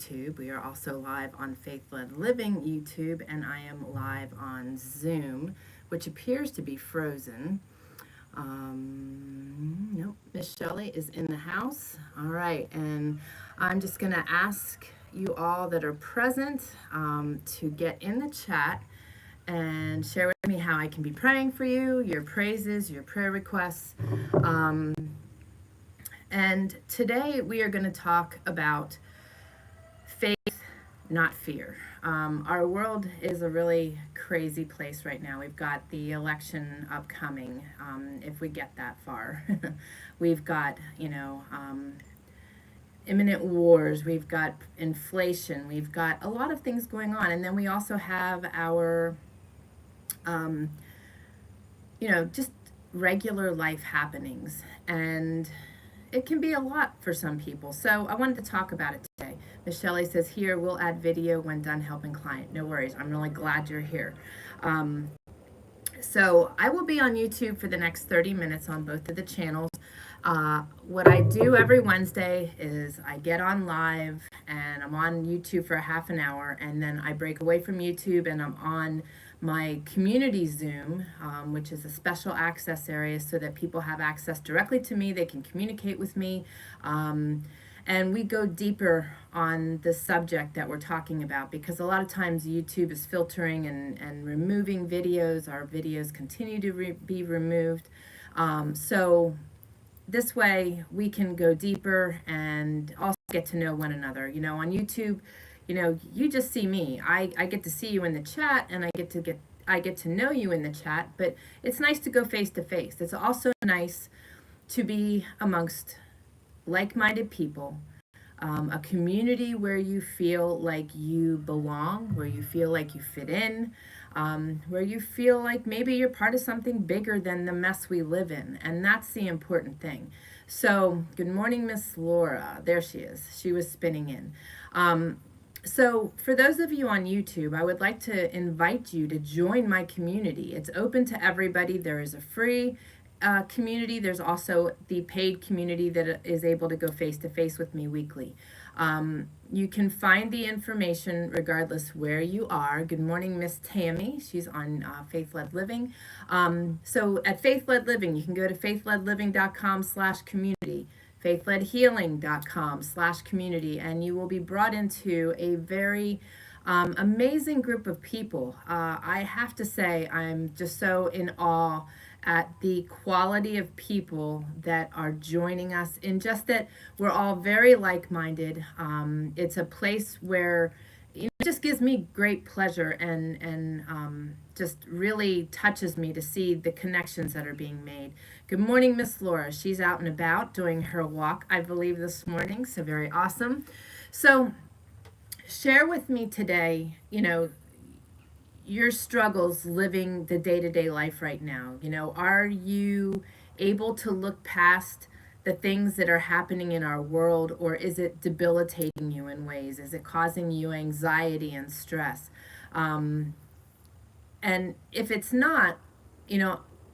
YouTube. We are also live on Faith-Led Living YouTube, and I am live on Zoom, which appears to be frozen. Nope, Miss Shelley is in the house. All right, and I'm just going to ask you all that are present to get in the chat and share with me how I can be praying for you, your praises, your prayer requests. And today we are going to talk about faith, not fear. Our world is a really crazy place right now. We've got the election upcoming, if we get that far. We've got, imminent wars. We've got inflation. We've got a lot of things going on. And then we also have our, just regular life happenings. And it can be a lot for some people. So I wanted to talk about it today. Miss Shelley says, here, we'll add video when done helping client. No worries. I'm really glad you're here. So I will be on YouTube for the next 30 minutes on both of the channels. What I do every Wednesday is I get on live and I'm on YouTube for a half an hour, and then I break away from YouTube and I'm on my community Zoom, which is a special access area so that people have access directly to me. They can communicate with me. And we go deeper on the subject that we're talking about, because a lot of times YouTube is filtering and removing videos. Our videos continue to be removed. So this way we can go deeper and also get to know one another. On YouTube, you just see me. I get to see you in the chat, and I get to know you in the chat, but it's nice to go face to face. It's also nice to be amongst like-minded people, a community where you feel like you belong, where you feel like you fit in, where you feel like maybe you're part of something bigger than the mess we live in. And that's the important thing. So good morning, Miss Laura. There she is. She was spinning in. So for those of you on YouTube, I would like to invite you to join my community. It's open to everybody. There is a free community. There's also the paid community that is able to go face to face with me weekly. You can find the information regardless where you are. Good morning, Miss Tammy. She's on Faith-Led Living. So at Faith-Led Living, you can go to faithledliving.com/community. faithledhealing.com/community, and you will be brought into a very amazing group of people. I have to say, I'm just so in awe at the quality of people that are joining us, in just that we're all very like-minded. It's a place where it just gives me great pleasure and just really touches me to see the connections that are being made. Good morning, Miss Laura. She's out and about doing her walk, I believe, this morning, so very awesome. So share with me today, your struggles living the day-to-day life right now. Are you able to look past the things that are happening in our world, or is it debilitating you in ways? Is it causing you anxiety and stress? And if it's not,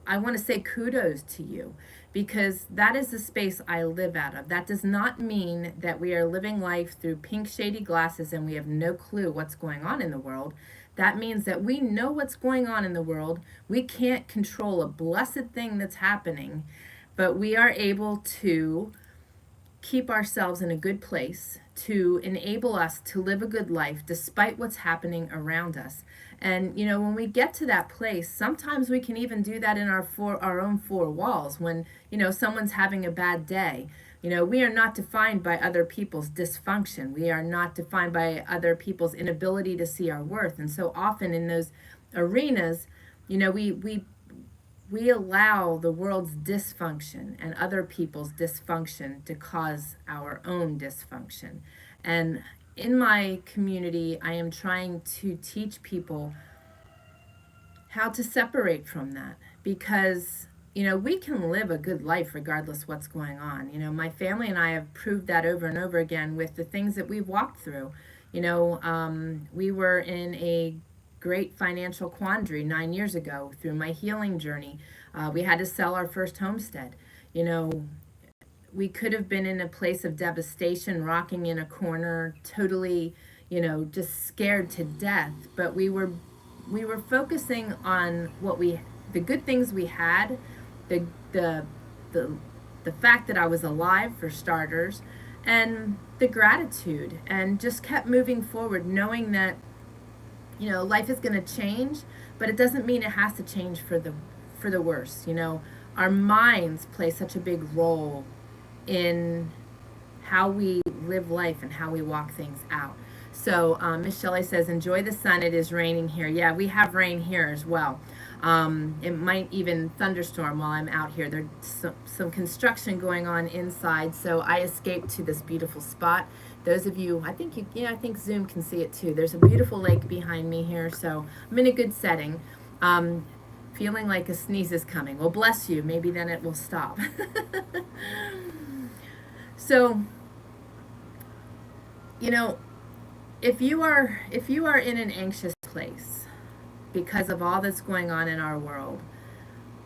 I want to say kudos to you, because that is the space I live out of. That does not mean that we are living life through pink shady glasses and we have no clue what's going on in the world. That means that we know what's going on in the world. We can't control a blessed thing that's happening, but we are able to keep ourselves in a good place to enable us to live a good life despite what's happening around us. And when we get to that place, sometimes we can even do that in our own four walls. When someone's having a bad day, we are not defined by other people's dysfunction. We are not defined by other people's inability to see our worth. And so often in those arenas, we allow the world's dysfunction and other people's dysfunction to cause our own dysfunction. And in my community, I am trying to teach people how to separate from that, because we can live a good life regardless what's going on. My family and I have proved that over and over again with the things that we've walked through. We were in a great financial quandary 9 years ago through my healing journey. We had to sell our first homestead. we could have been in a place of devastation, rocking in a corner, totally, just scared to death. But we were focusing on the good things we had, the the the the fact that I was alive for starters, and the gratitude, and just kept moving forward, knowing that life is going to change, but it doesn't mean it has to change for the worse. Our minds play such a big role in how we live life and how we walk things out. So Miss Shelley says, enjoy the sun. It is raining here. Yeah, we have rain here as well. It might even thunderstorm while I'm out here. There's some construction going on inside, so I escaped to this beautiful spot. Those of you, I think Zoom can see it too. There's a beautiful lake behind me here, so I'm in a good setting. Feeling like a sneeze is coming. Well, bless you. Maybe then it will stop. So, if you are in an anxious place because of all that's going on in our world,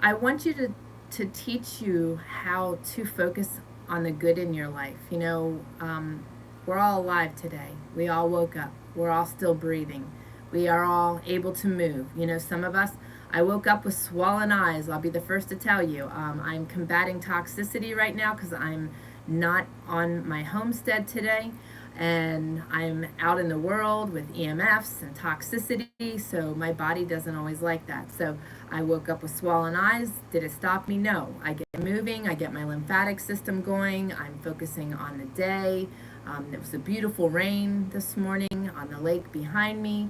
I want you to teach you how to focus on the good in your life. We're all alive today. We all woke up. We're all still breathing. We are all able to move. Some of us, I woke up with swollen eyes. I'll be the first to tell you. I'm combating toxicity right now because I'm not on my homestead today, and I'm out in the world with EMFs and toxicity, so my body doesn't always like that. So I woke up with swollen eyes. Did it stop me? No. I get moving. I get my lymphatic system going. I'm focusing on the day. It was a beautiful rain this morning on the lake behind me.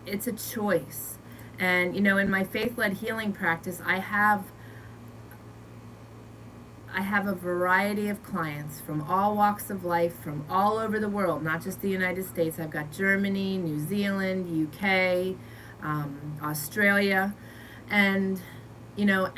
It's a choice. And, in my faith-led healing practice, I have a variety of clients from all walks of life, from all over the world, not just the United States. I've got Germany, New Zealand, UK, Australia, and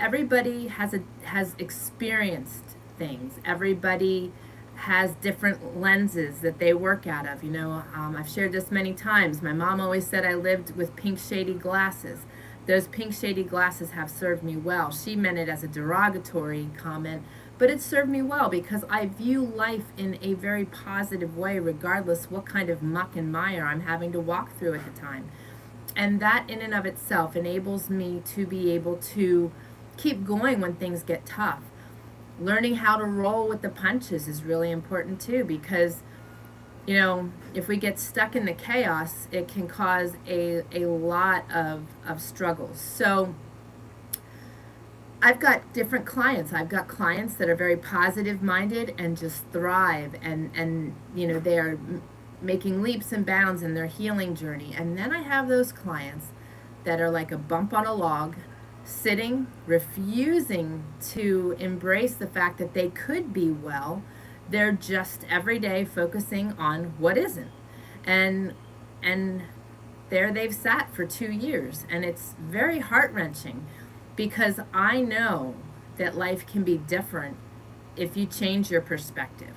everybody has experienced things. Everybody has different lenses that they work out of. I've shared this many times. My mom always said I lived with pink shady glasses. Those pink shady glasses have served me well. She meant it as a derogatory comment, but it served me well because I view life in a very positive way, regardless what kind of muck and mire I'm having to walk through at the time. And that in and of itself enables me to be able to keep going when things get tough. Learning how to roll with the punches is really important too, because if we get stuck in the chaos, it can cause a lot of struggles. So I've got different clients. I've got clients that are very positive minded and just thrive, and they are making leaps and bounds in their healing journey. And then I have those clients that are like a bump on a log, sitting, refusing to embrace the fact that they could be well. They're just every day focusing on what isn't. And there they've sat for 2 years, and it's very heart-wrenching because I know that life can be different if you change your perspective.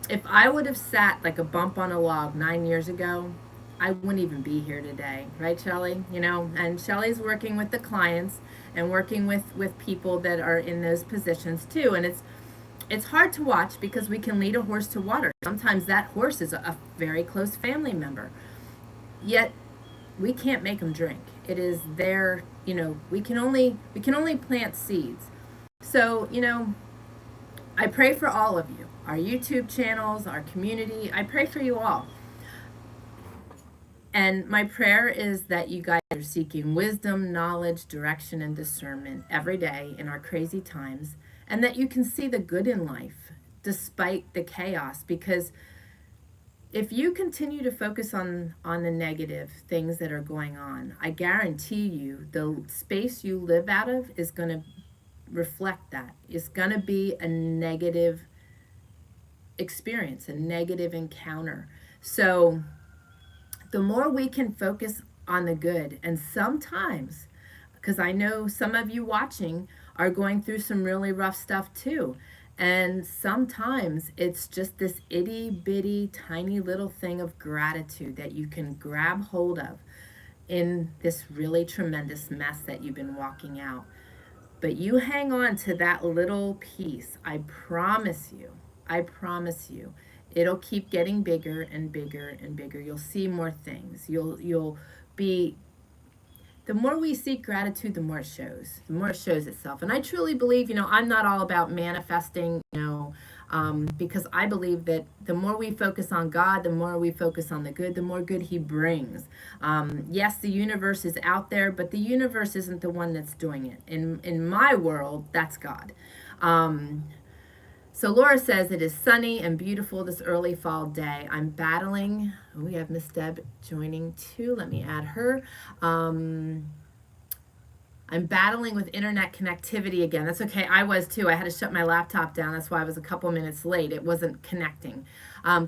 If I would have sat like a bump on a log 9 years ago, I wouldn't even be here today, right, Shelley? And Shelley's working with the clients and working with people that are in those positions too. And it's hard to watch because we can lead a horse to water. Sometimes that horse is a very close family member. Yet we can't make them drink. It is their, we can only plant seeds. So, I pray for all of you, our YouTube channels, our community. I pray for you all. And my prayer is that you guys are seeking wisdom, knowledge, direction, and discernment every day in our crazy times, and that you can see the good in life despite the chaos. Because if you continue to focus on the negative things that are going on, I guarantee you the space you live out of is going to reflect that. It's going to be a negative experience, a negative encounter. So the more we can focus on the good, and sometimes, because I know some of you watching are going through some really rough stuff too, and sometimes it's just this itty bitty tiny little thing of gratitude that you can grab hold of in this really tremendous mess that you've been walking out. But you hang on to that little piece. I promise you. I promise you. It'll keep getting bigger and bigger and bigger. You'll see more things. You'll be, the more we seek gratitude, the more it shows. The more it shows itself. And I truly believe, I'm not all about manifesting, because I believe that the more we focus on God, the more we focus on the good, the more good He brings. Yes, the universe is out there, but the universe isn't the one that's doing it. In my world, that's God. So Laura says, it is sunny and beautiful this early fall day. I'm battling. Oh, we have Miss Deb joining too. Let me add her. I'm battling with internet connectivity again. That's okay. I was too. I had to shut my laptop down. That's why I was a couple minutes late. It wasn't connecting.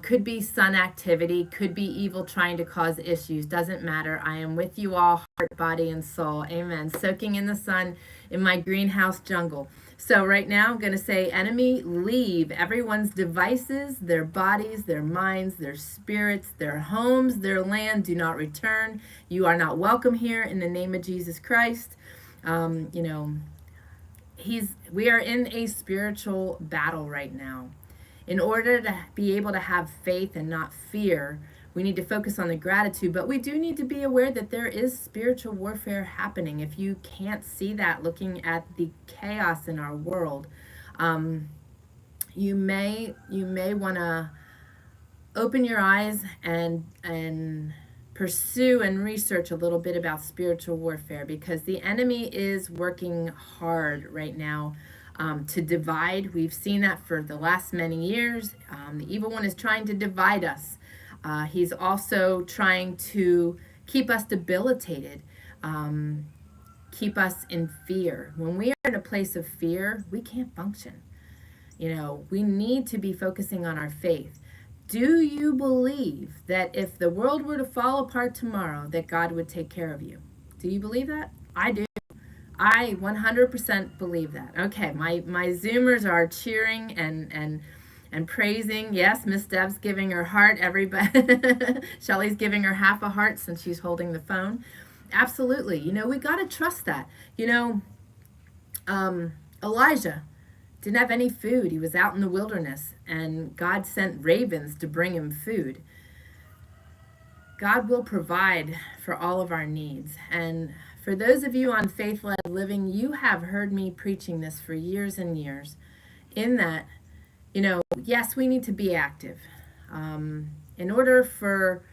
Could be sun activity. Could be evil trying to cause issues. Doesn't matter. I am with you all, heart, body, and soul. Amen. Soaking in the sun in my greenhouse jungle. So right now I'm going to say, enemy, leave everyone's devices, their bodies, their minds, their spirits, their homes, their land. Do not return. You are not welcome here in the name of Jesus Christ. We are in a spiritual battle right now. In order to be able to have faith and not fear, we need to focus on the gratitude, but we do need to be aware that there is spiritual warfare happening. If you can't see that looking at the chaos in our world, you may want to open your eyes and pursue and research a little bit about spiritual warfare, because the enemy is working hard right now to divide. We've seen that for the last many years. The evil one is trying to divide us. He's also trying to keep us debilitated, keep us in fear. When we are in a place of fear, we can't function. We need to be focusing on our faith. Do you believe that if the world were to fall apart tomorrow, that God would take care of you? Do you believe that? I do. I 100% believe that. Okay, my Zoomers are cheering and praising. Yes, Miss Deb's giving her heart. Everybody, Shelly's giving her half a heart since she's holding the phone. Absolutely. We got to trust that. Elijah didn't have any food. He was out in the wilderness, and God sent ravens to bring him food. God will provide for all of our needs. And for those of you on Faith-Led Living, you have heard me preaching this for years and years, in that, yes, we need to be active. In order for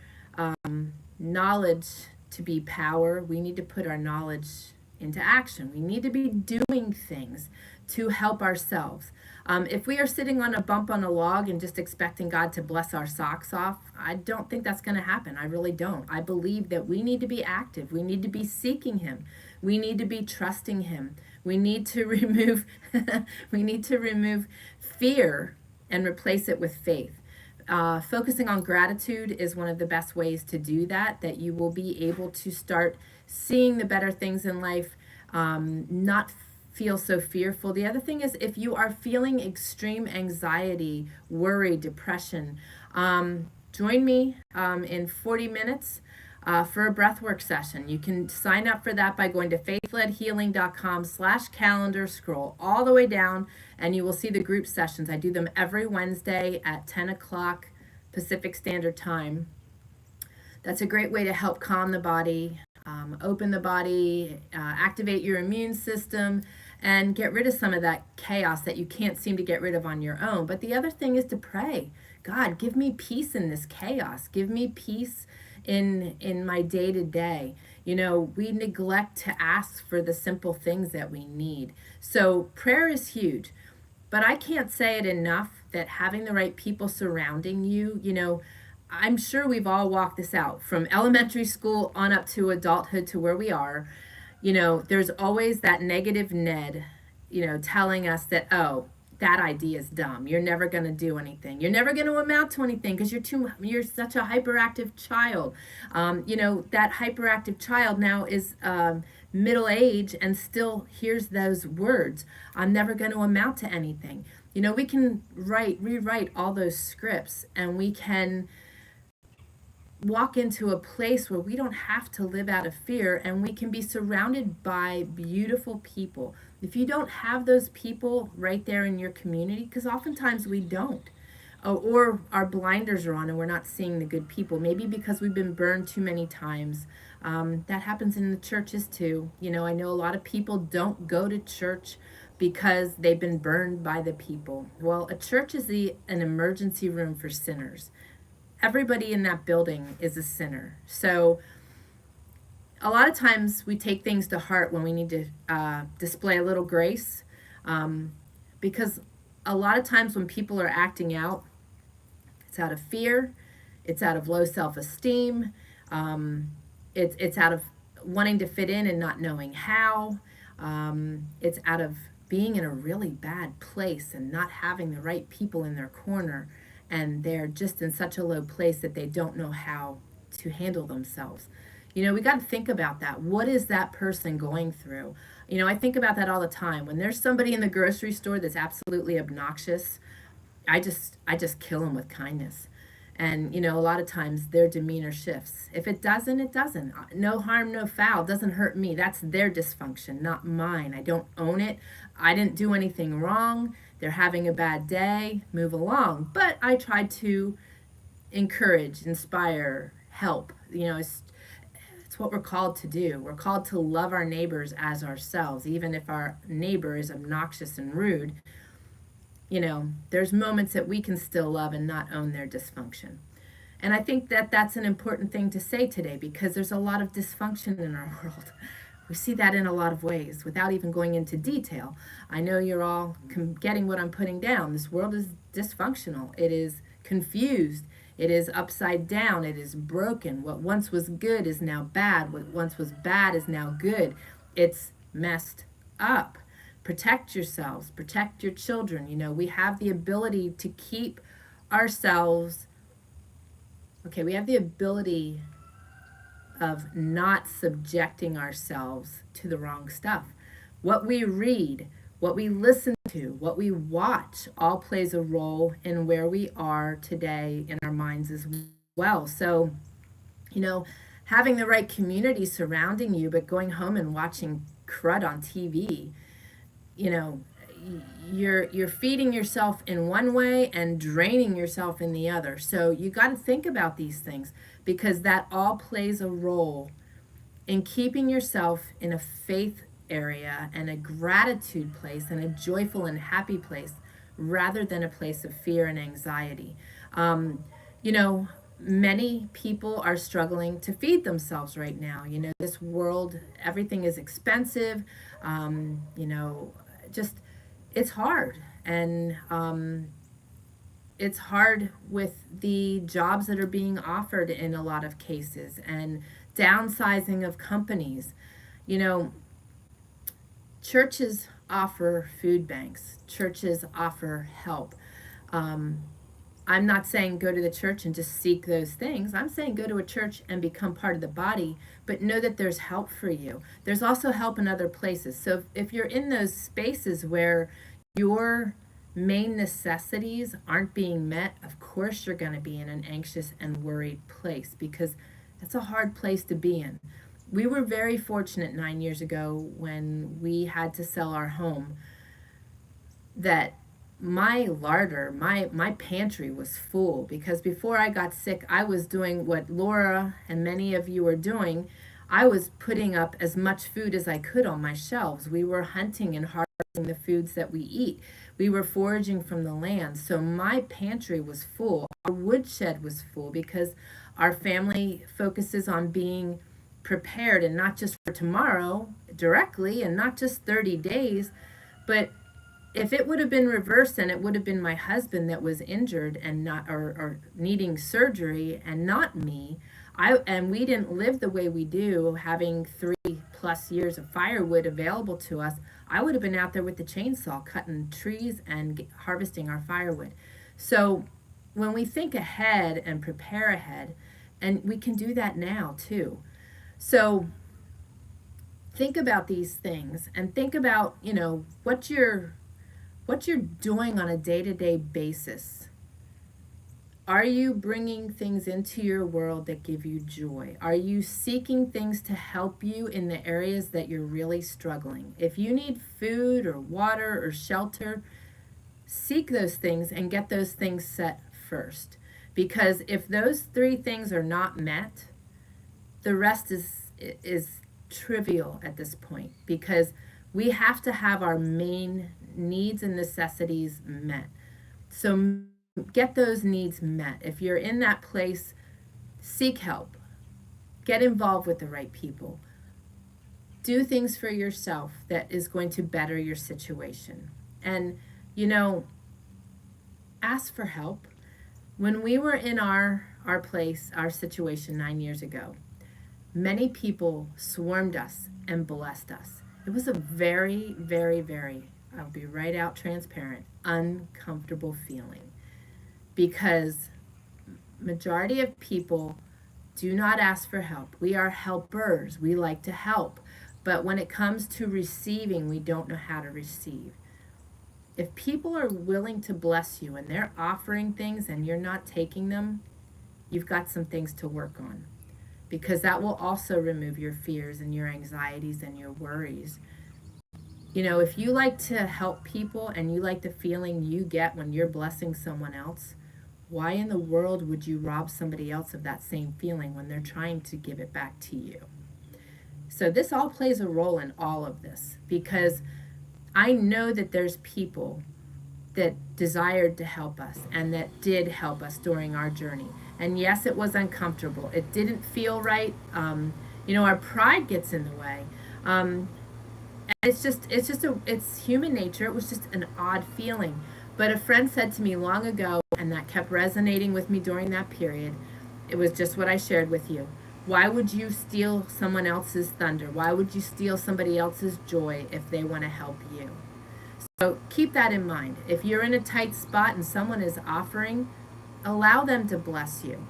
knowledge to be power, we need to put our knowledge into action. We need to be doing things to help ourselves. If we are sitting on a bump on a log and just expecting God to bless our socks off, I don't think that's going to happen. I really don't. I believe that we need to be active. We need to be seeking Him. We need to be trusting Him. We need to remove fear and replace it with faith. Focusing on gratitude is one of the best ways to do that you will be able to start seeing the better things in life, not feel so fearful. The other thing is, if you are feeling extreme anxiety, worry, depression, join me in 40 minutes for a breathwork session. You can sign up for that by going to faithledhealing.com/calendar, scroll all the way down, and you will see the group sessions. I do them every Wednesday at 10 o'clock Pacific Standard Time. That's a great way to help calm the body, open the body, activate your immune system, and get rid of some of that chaos that you can't seem to get rid of on your own. But the other thing is to pray. God, give me peace in this chaos. Give me peace in my day-to-day. We neglect to ask for the simple things that we need. So prayer is huge. But I can't say it enough that having the right people surrounding you, I'm sure we've all walked this out from elementary school on up to adulthood to where we are. There's always that negative Ned, telling us that, oh, that idea is dumb. You're never going to do anything. You're never going to amount to anything because you're such a hyperactive child. That hyperactive child now is middle age and still hears those words. I'm never going to amount to anything. We can rewrite all those scripts, and we can walk into a place where we don't have to live out of fear, and we can be surrounded by beautiful people. if you don't have those people right there in your community, because oftentimes we don't, or our blinders are on and we're not seeing the good people, maybe because we've been burned too many times. That happens in the churches too. You know, I know a lot of people don't go to church because they've been burned by the people. Well, a church is an emergency room for sinners. Everybody in that building is a sinner. So a lot of times we take things to heart when we need to display a little grace, because a lot of times when people are acting out, it's out of fear, it's out of low self-esteem, it's out of wanting to fit in and not knowing how, it's out of being in a really bad place and not having the right people in their corner, and they're just in such a low place that they don't know how to handle themselves. You know, we got to think about that. What is that person going through? You know, I think about that all the time. When there's somebody in the grocery store that's absolutely obnoxious, I just kill them with kindness. And you know, a lot of times their demeanor shifts. If it doesn't, it doesn't. No harm, no foul. It doesn't hurt me. That's their dysfunction, not mine. I don't own it. I didn't do anything wrong. They're having a bad day. Move along. But I try to encourage, inspire, help. You know, it's what we're called to do. We're called to love our neighbors as ourselves, even if our neighbor is obnoxious and rude. You know, there's moments that we can still love and not own their dysfunction. And I think that that's an important thing to say today, because there's a lot of dysfunction in our world. We see that in a lot of ways without even going into detail. I know you're all getting what I'm putting down. This world is dysfunctional. It is confused. It is upside down. It is broken. What once was good is now bad. What once was bad is now good. It's messed up. Protect yourselves, protect your children. You know, we have the ability to keep ourselves, okay, we have the ability of not subjecting ourselves to the wrong stuff. What we read, what we listen to, what we watch, all plays a role in where we are today in our minds as well. So, you know, having the right community surrounding you, but going home and watching crud on TV, you know, you're feeding yourself in one way and draining yourself in the other. So you got to think about these things, because that all plays a role in keeping yourself in a faith area and a gratitude place and a joyful and happy place, rather than a place of fear and anxiety. You know, many people are struggling to feed themselves right now. You know, this world, everything is expensive. You know, just it's hard, and it's hard with the jobs that are being offered in a lot of cases, and downsizing of companies. You know, churches offer food banks, churches offer help. I'm not saying go to the church and just seek those things. I'm saying go to a church and become part of the body, but know that there's help for you. There's also help in other places. So if you're in those spaces where your main necessities aren't being met, of course you're going to be in an anxious and worried place, because that's a hard place to be in. We were very fortunate 9 years ago when we had to sell our home, that my larder, my pantry was full, because before I got sick, I was doing what Laura and many of you are doing. I was putting up as much food as I could on my shelves. We were hunting and harvesting the foods that we eat. We were foraging from the land. So my pantry was full. Our woodshed was full, because our family focuses on being prepared, and not just for tomorrow directly, and not just 30 days, but if it would have been reversed and it would have been my husband that was injured and not, or needing surgery, and not me, and we didn't live the way we do, having 3+ years of firewood available to us, I would have been out there with the chainsaw cutting trees and harvesting our firewood. So when we think ahead and prepare ahead, and we can do that now too. So think about these things, and think about, you know, what you're doing on a day-to-day basis. Are you bringing things into your world that give you joy? Are you seeking things to help you in the areas that you're really struggling? If you need food or water or shelter, seek those things and get those things set first. Because if those three things are not met, the rest is trivial at this point, because we have to have our main needs and necessities met. So get those needs met. If you're in that place, seek help. Get involved with the right people. Do things for yourself that is going to better your situation. And, you know, ask for help. When we were in our place, our situation 9 years ago, many people swarmed us and blessed us. It was a very, very, very, I'll be right out transparent, uncomfortable feeling, because majority of people do not ask for help. We are helpers. We like to help. But when it comes to receiving, we don't know how to receive. If people are willing to bless you and they're offering things and you're not taking them, you've got some things to work on, because that will also remove your fears and your anxieties and your worries. You know, if you like to help people and you like the feeling you get when you're blessing someone else, why in the world would you rob somebody else of that same feeling when they're trying to give it back to you? So this all plays a role in all of this, because I know that there's people that desired to help us and that did help us during our journey. And yes, it was uncomfortable. It didn't feel right. You know, our pride gets in the way. It's human nature. It was just an odd feeling. But a friend said to me long ago, and that kept resonating with me during that period, it was just what I shared with you. Why would you steal someone else's thunder? Why would you steal somebody else's joy if they want to help you? So keep that in mind. If you're in a tight spot and someone is offering, allow them to bless you.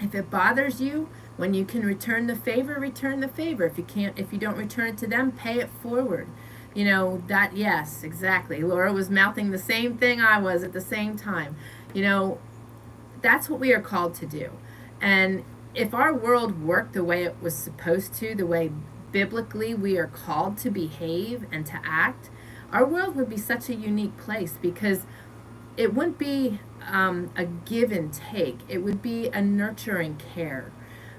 If it bothers you, when you can return the favor, return the favor. If you don't return it to them, pay it forward. You know, that, yes, exactly. Laura was mouthing the same thing I was at the same time. You know, that's what we are called to do. And if our world worked the way it was supposed to, the way biblically we are called to behave and to act, our world would be such a unique place, because it wouldn't be a give and take. It would be a nurturing care,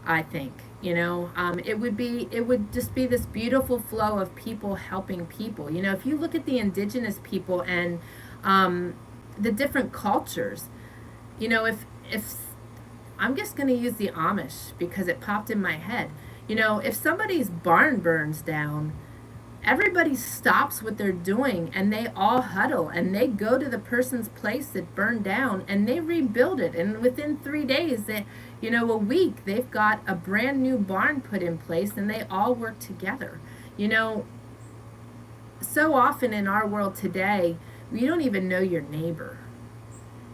I think. You know, it would just be this beautiful flow of people helping people. You know, if you look at the indigenous people and the different cultures, you know, if I'm just going to use the Amish because it popped in my head. You know, if somebody's barn burns down, everybody stops what they're doing and they all huddle and they go to the person's place that burned down and they rebuild it. And within 3 days, a week, they've got a brand new barn put in place and they all work together. You know, so often in our world today, you don't even know your neighbor.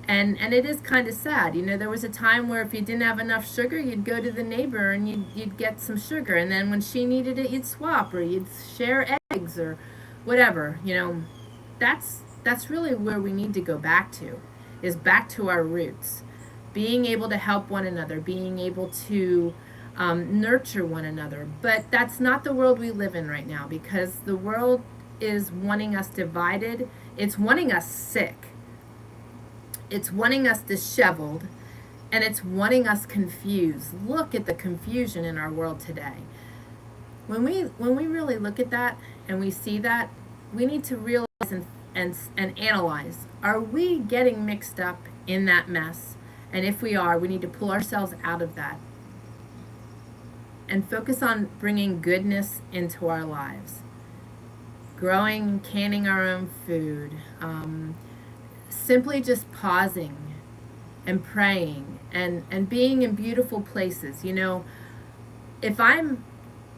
And it is kind of sad. You know, there was a time where if you didn't have enough sugar, you'd go to the neighbor and you'd get some sugar. And then when she needed it, you'd swap, or you'd share eggs or whatever. You know, that's really where we need to go back to, is back to our roots. Being able to help one another, being able to nurture one another. But that's not the world we live in right now, because the world is wanting us divided. It's wanting us sick. It's wanting us disheveled, and it's wanting us confused. Look at the confusion in our world today. When we really look at that and we see that, we need to realize and analyze. Are we getting mixed up in that mess? And if we are, we need to pull ourselves out of that and focus on bringing goodness into our lives. Growing, canning our own food, simply just pausing and praying and being in beautiful places. You know, if I'm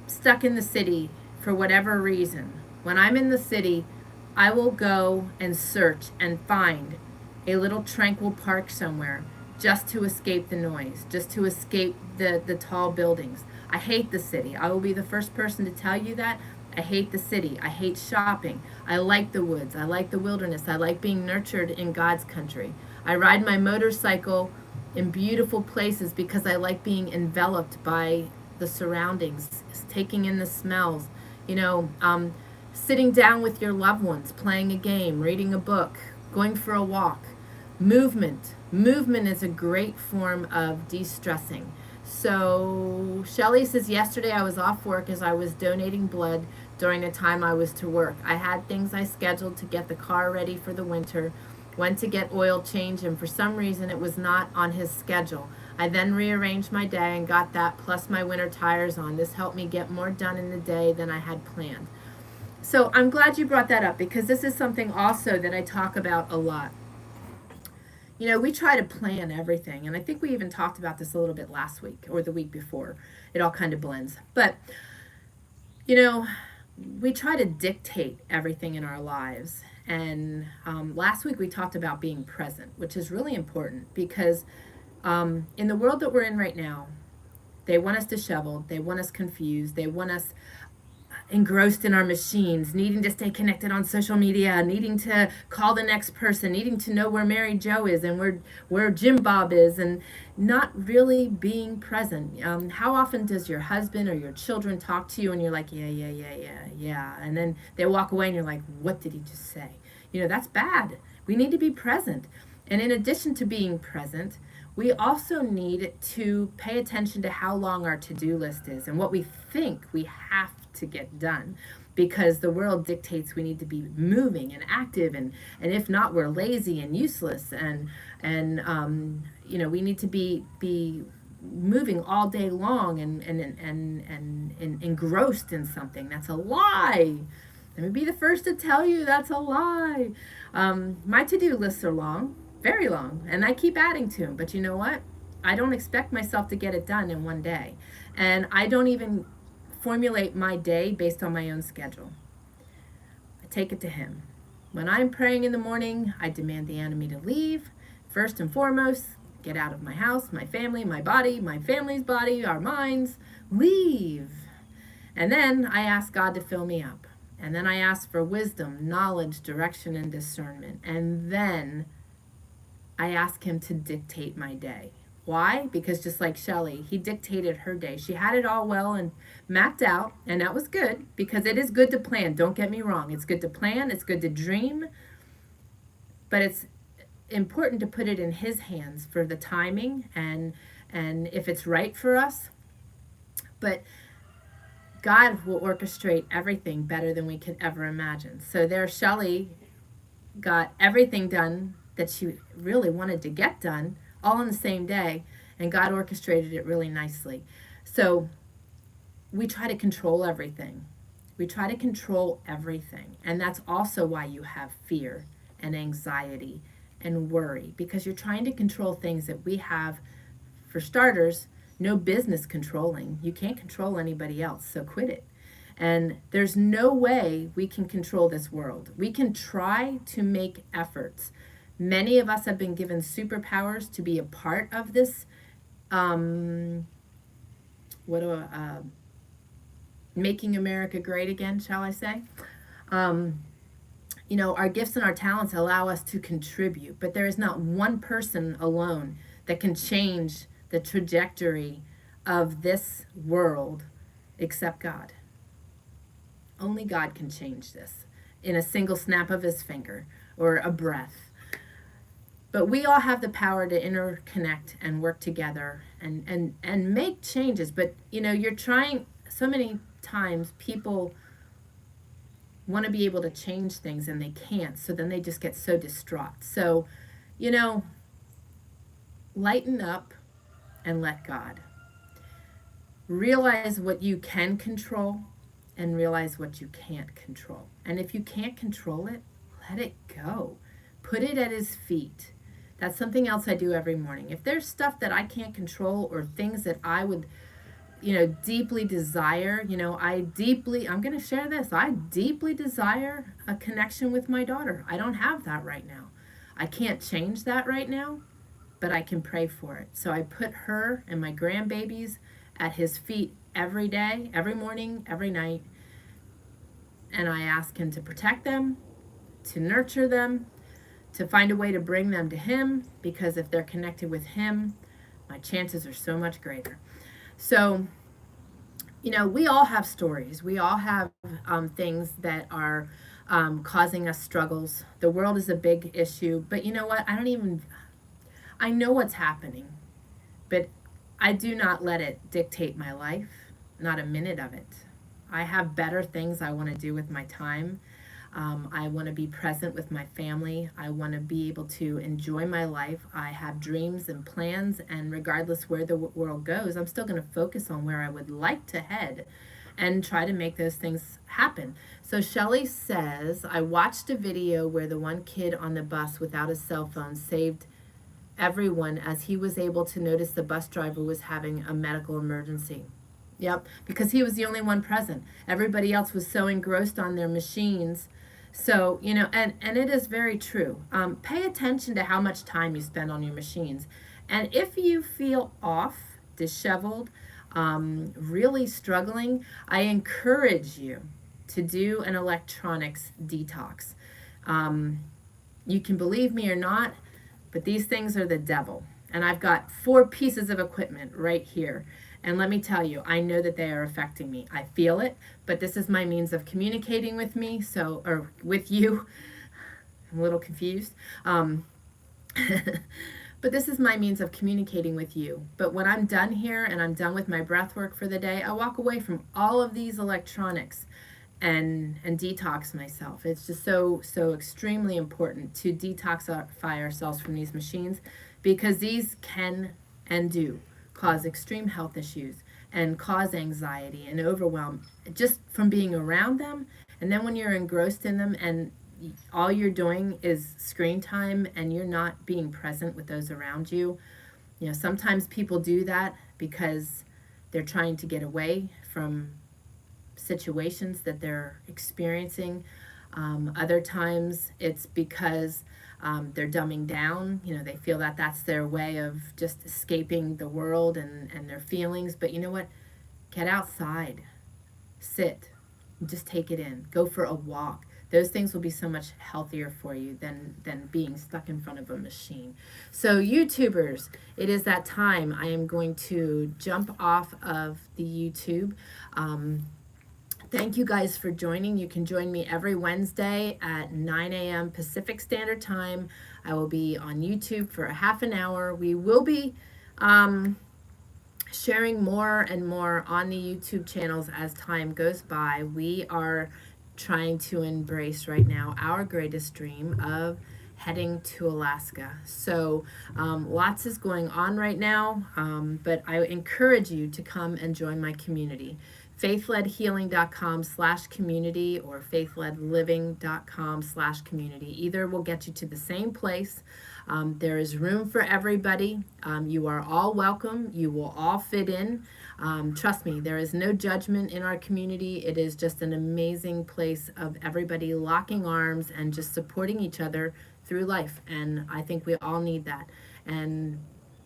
stuck in the city for whatever reason, when I'm in the city, I will go and search and find a little tranquil park somewhere just to escape the noise, just to escape the tall buildings. I hate the city. I will be the first person to tell you that. I hate the city. I hate shopping. I like the woods. I like the wilderness. I like being nurtured in God's country. I ride my motorcycle in beautiful places because I like being enveloped by the surroundings, taking in the smells, you know, sitting down with your loved ones, playing a game, reading a book, going for a walk. Movement is a great form of de-stressing. So Shelly says, yesterday I was off work as I was donating blood during the time I was to work. I had things I scheduled to get the car ready for the winter, went to get oil change, and for some reason it was not on his schedule. I then rearranged my day and got that plus my winter tires on. This helped me get more done in the day than I had planned. So I'm glad you brought that up because this is something also that I talk about a lot. You know, we try to plan everything, and I think we even talked about this a little bit last week or the week before. It all kind of blends. But, you know, we try to dictate everything in our lives. And last week we talked about being present, which is really important because in the world that we're in right now, they want us disheveled, they want us confused, they want us engrossed in our machines, needing to stay connected on social media, needing to call the next person, needing to know where Mary Jo is and where Jim Bob is, and not really being present. How often does your husband or your children talk to you and you're like, yeah, and then they walk away and you're like, what did he just say? You know, that's bad. We need to be present. And in addition to being present, we also need to pay attention to how long our to-do list is and what we think we have to get done, because the world dictates we need to be moving and active, and if not, we're lazy and useless, and you know, we need to be moving all day long and engrossed in something. That's a lie. Let me be the first to tell you that's a lie. My to-do lists are long, very long, and I keep adding to them. But you know what? I don't expect myself to get it done in one day, and I don't even formulate my day based on my own schedule. I take it to him. When I'm praying in the morning, I demand the enemy to leave. First and foremost, get out of my house, my family, my body, my family's body, our minds. Leave. And then I ask God to fill me up. And then I ask for wisdom, knowledge, direction, and discernment. And then I ask him to dictate my day. Why? Because just like Shelly, he dictated her day. She had it all well and mapped out, and that was good, because it is good to plan. Don't get me wrong. It's good to plan. It's good to dream. But it's important to put it in his hands for the timing and if it's right for us. But God will orchestrate everything better than we could ever imagine. So there, Shelly got everything done that she really wanted to get done, all on the same day, and God orchestrated it really nicely. So we try to control everything. We try to control everything. And that's also why you have fear and anxiety and worry, because you're trying to control things that we have, for starters, no business controlling. You can't control anybody else, so quit it. And there's no way we can control this world. We can try to make efforts. Many of us have been given superpowers to be a part of this, making America great again, shall I say? You know, our gifts and our talents allow us to contribute, but there is not one person alone that can change the trajectory of this world except God. Only God can change this in a single snap of his finger or a breath. But we all have the power to interconnect and work together and make changes. But, you know, you're trying, so many times people want to be able to change things and they can't. So then they just get so distraught. So, you know, lighten up and let God. Realize what you can control and realize what you can't control. And if you can't control it, let it go. Put it at his feet. That's something else I do every morning. If there's stuff that I can't control or things that I would, you know, deeply desire, you know, I'm going to share this. I deeply desire a connection with my daughter. I don't have that right now. I can't change that right now, but I can pray for it. So I put her and my grandbabies at his feet every day, every morning, every night. And I ask him to protect them, to nurture them, to find a way to bring them to him, because if they're connected with him, my chances are so much greater. So, you know, we all have stories. We all have things that are causing us struggles. The world is a big issue, but you know what? I know what's happening, but I do not let it dictate my life, not a minute of it. I have better things I want to do with my time. I want to be present with my family. I want to be able to enjoy my life. I have dreams and plans, and regardless where the world goes, I'm still going to focus on where I would like to head and try to make those things happen. So Shelly says, I watched a video where the one kid on the bus without a cell phone saved everyone as he was able to notice the bus driver was having a medical emergency. Yep, because he was the only one present. Everybody else was so engrossed on their machines. So, you know, and it is very true. Pay attention to how much time you spend on your machines. And if you feel off, disheveled, really struggling, I encourage you to do an electronics detox. You can believe me or not, but these things are the devil. And I've got 4 pieces of equipment right here. And let me tell you, I know that they are affecting me. I feel it, but this is my means of communicating with me, or with you. I'm a little confused. But this is my means of communicating with you. But when I'm done here and I'm done with my breath work for the day, I walk away from all of these electronics and detox myself. It's just so extremely important to detoxify ourselves from these machines, because these can and do cause extreme health issues and cause anxiety and overwhelm just from being around them. And then when you're engrossed in them and all you're doing is screen time and you're not being present with those around you, you know, sometimes people do that because they're trying to get away from situations that they're experiencing. Other times it's because they're dumbing down. You know, they feel that that's their way of just escaping the world and their feelings. But you know what? Get outside, sit, just take it in. Go for a walk. Those things will be so much healthier for you than being stuck in front of a machine. So YouTubers, it is that time. I am going to jump off of the YouTube. Thank you guys for joining. You can join me every Wednesday at 9 a.m. Pacific Standard Time. I will be on YouTube for a half an hour. We will be sharing more and more on the YouTube channels as time goes by. We are trying to embrace right now our greatest dream of heading to Alaska. So lots is going on right now, but I encourage you to come and join my community. faithledhealing.com/community or faithledliving.com/community. Either will get you to the same place. There is room for everybody. You are all welcome. You will all fit in. Trust me, there is no judgment in our community. It is just an amazing place of everybody locking arms and just supporting each other through life. And I think we all need that. And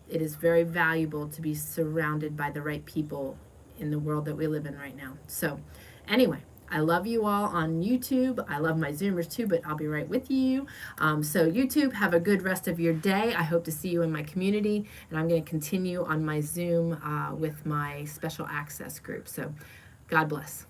it is very valuable to be surrounded by the right people in the world that we live in right now. So anyway, I love you all on YouTube. I love my Zoomers too, but I'll be right with you. So YouTube, have a good rest of your day. I hope to see you in my community, and I'm going to continue on my Zoom with my special access group. So God bless.